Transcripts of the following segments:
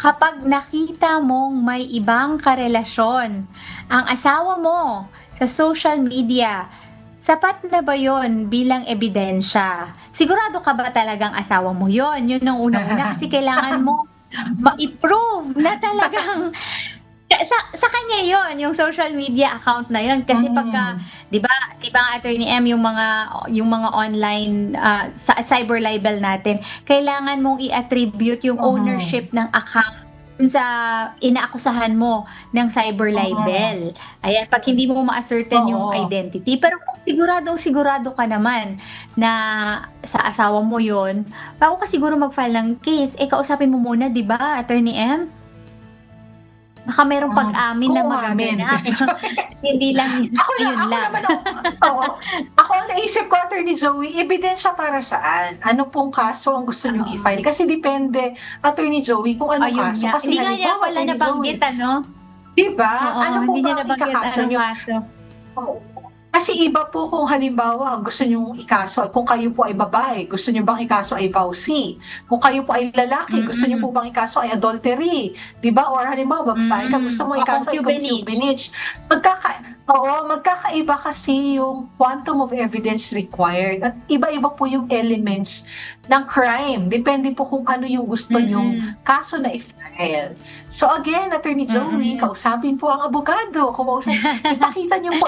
kapag nakita mong may ibang karelasyon ang asawa mo sa social media, sapat na ba yon bilang ebidensya? Sigurado ka ba talagang asawa mo yon? Yun ang unang-una kasi kailangan mo ma-prove na talagang sa kanya yon yung social media account na yon kasi pagka Mm. 'di ba Attorney M yung mga online sa cyber libel natin kailangan mong i-attribute yung Mhm. ownership ng account dun sa inaakusahan mo ng cyber Mm. libel. Ayan, pag hindi mo ma-ascertain yung Oo. identity. Pero kung sigurado ka naman na sa asawa mo yon, bago ka siguro mag-file ng case, kausapin mo muna, 'di ba, Attorney M? Baka merong pag-amin Kung na umamin. magaganap. Hindi lang yun, ayun Ako lang. naman oo. Ako ang naisip ko, Attorney Joey, ebidensya para saan? Ano pong kaso ang gusto niyong Oo. i-file? Kasi depende, Attorney Joey, kung anong Ayun kaso. nga, Kasi hindi nga niya halimbawa, pala Attorney nabanggit Joey, ano? 'di ba, Oo, ano hindi po niya ba ang nabanggit ikakaso anong niyo? kaso. Oo. Kasi iba po kung halimbawa ang gusto niyong ikaso kung kayo po ay babae, gusto niyo bang ikaso ay vowsy? Kung kayo po ay lalaki, gusto niyo po Mm. bang ikaso ay adultery, 'di ba? Or halimbawa babae ka, gusto mo O ikaso ay concubinage. concubinage. Magkakaiba kasi yung quantum of evidence required at iba-iba po yung elements ng crime. Depende po kung ano yung gusto niyong Mm. kaso na i-file. So again, Attorney Joey, Mm. kausapin po ang abogado. Ipakita niyo po,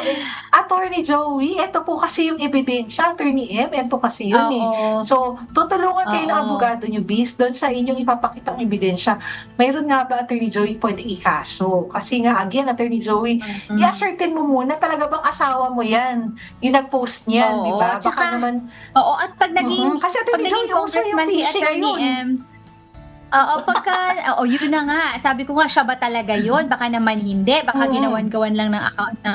Attorney Joey, eto po kasi yung ebidensya, Attorney M, eto kasi yun, eh. Oo, So, tutulungan kayo ng oo. abogado niyo based do'n sa inyong ipapakitang ebidensya. Mayroon nga ba, Attorney Joey, puwedeng ikaso? Kasi nga again, Attorney Joey, Mm. i-ascertain mo muna talaga bang asawa mo 'yan, yung nag-post niyan, 'di Oo, ba? Baka tsaka naman oo, at kasi pag Attorney naging Joey, uso yung congressman si phishing Attorney ngayon. M, oo, yun na nga, sabi ko nga siya ba talaga yun? Baka naman hindi, baka Mm. ginawan-gawan lang ng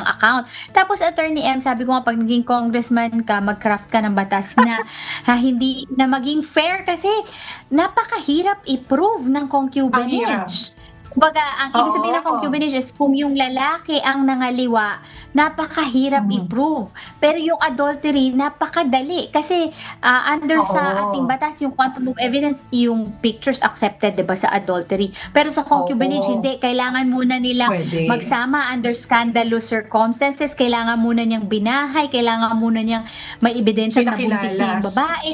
account. Tapos Attorney M, sabi ko nga pag naging congressman ka, mag-craft ka ng batas na hindi na maging fair kasi napakahirap i-prove ng Ang hirap. concubinage. Kumbaga, ang ibig sabihin ng Oo. concubinage is kung yung lalaki ang nangaliwa, napakahirap Mhm. i-prove. Pero yung adultery, napakadali kasi under sa ating Oo. batas yung quantum of evidence, yung pictures accepted 'di ba sa adultery. Pero sa concubinage Oo. hindi, kailangan muna nilang Puwede. magsama under scandalous circumstances, kailangan muna niyang binahay, kailangan muna niyang may ebidensyang nabuntis Pinakilala. na yung babae.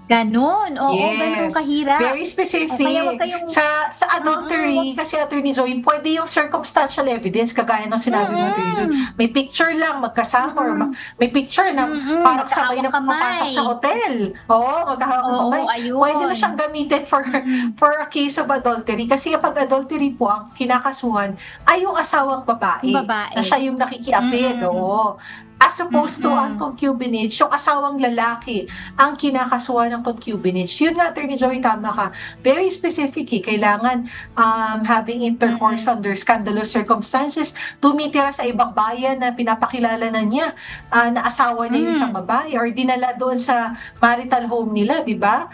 Gano'n, oo, gano'n Yes, kahirap. very O kaya wag specific. kayong Sa wag adultery kasi, Attorney Joey, puwede yung circumstantial evidence kagaya ng sinabi mo, Attorney Joey. mm, May picture lang magkasama or mm, may picture na parang sabay magkahawang na pumapasok kamay. sa hotel. Oo, magkahawak ng Oo, kamay. Puwede na ayun. siyang gamitin Mm. for a case of adultery kasi kapag adultery po ang kinakasuhan ay yung asawang Yung babae na babae. siya yung nakikiapid, Mm, oo. As opposed to ang mm. concubinage, yung asawang lalaki ang kinakasuhan ng concubinage. Yun nga, Attorney Joey, tama ka. Very specific, eh. Kailangan having intercourse Mm. under scandalous circumstances, tumitira sa ibang bayan na pinapakilala na niya na asawa niya yung isang Hmm, babae or dinala doon sa marital home nila, di ba?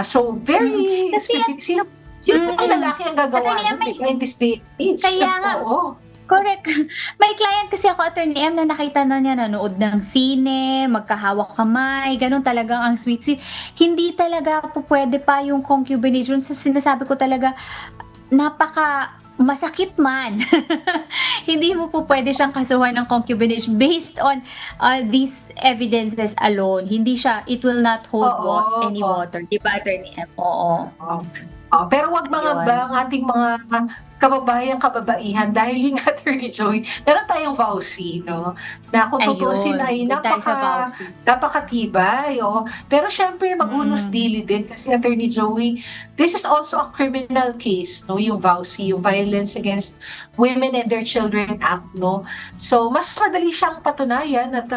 So, very kasi specific. Sino po ang lalaki ang gagawa Attorney M nun, di ba, in this day and age? kaya nga, Oo. correct. May client kasi ako, Attorney M, na nakita na niya nanood ng sine, magkahawak kamay, gano'n talagang ang sweet-sweet. Hindi talaga pupuwede pa yung concubinage dun sa sinasabi ko talaga masakit man. Hindi mo pupuwede siyang kasuhan ng concubinage based on these evidences alone. Hindi siya it will not hold any Oo. water, 'di ba, Attorney M? Oo, Oo. Pero wag mangamba ayun. ang ating mga kababaihang dahil yun nga, Attorney Joey, meron tayong vowsy 'no, na kung tutuusin Ayun, ay dun tayo sa vowsy. napakatibay, oo. Pero siyempre mag-unus Mm, dili din kasi, Attorney Joey, this is also a criminal case 'no, yung vowsy, yung Violence Against Women and Their Children Act 'no. So mas madali siyang patunayan at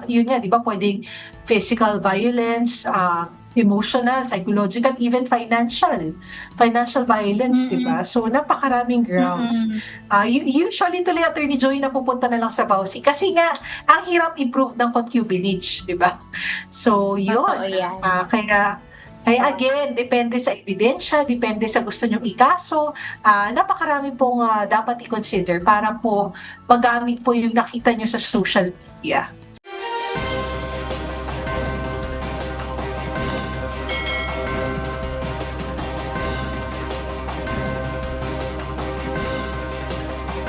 yun nga, 'di ba, puwedeng physical violence, emotional, psychological, even financial violence, 'di mm, ba? So napakaraming grounds. mm. Usually tuloy, Attorney Joy, napupunta na lang sa vowsy kasi nga ang hirap i-prove ng concubinage, 'di ba? So Totoo yun, yan. kaya again, depende sa ebidensya, depende sa gusto niyong ikaso, napakarami pong dapat i-consider para po magamit po yung nakita niyo sa social media.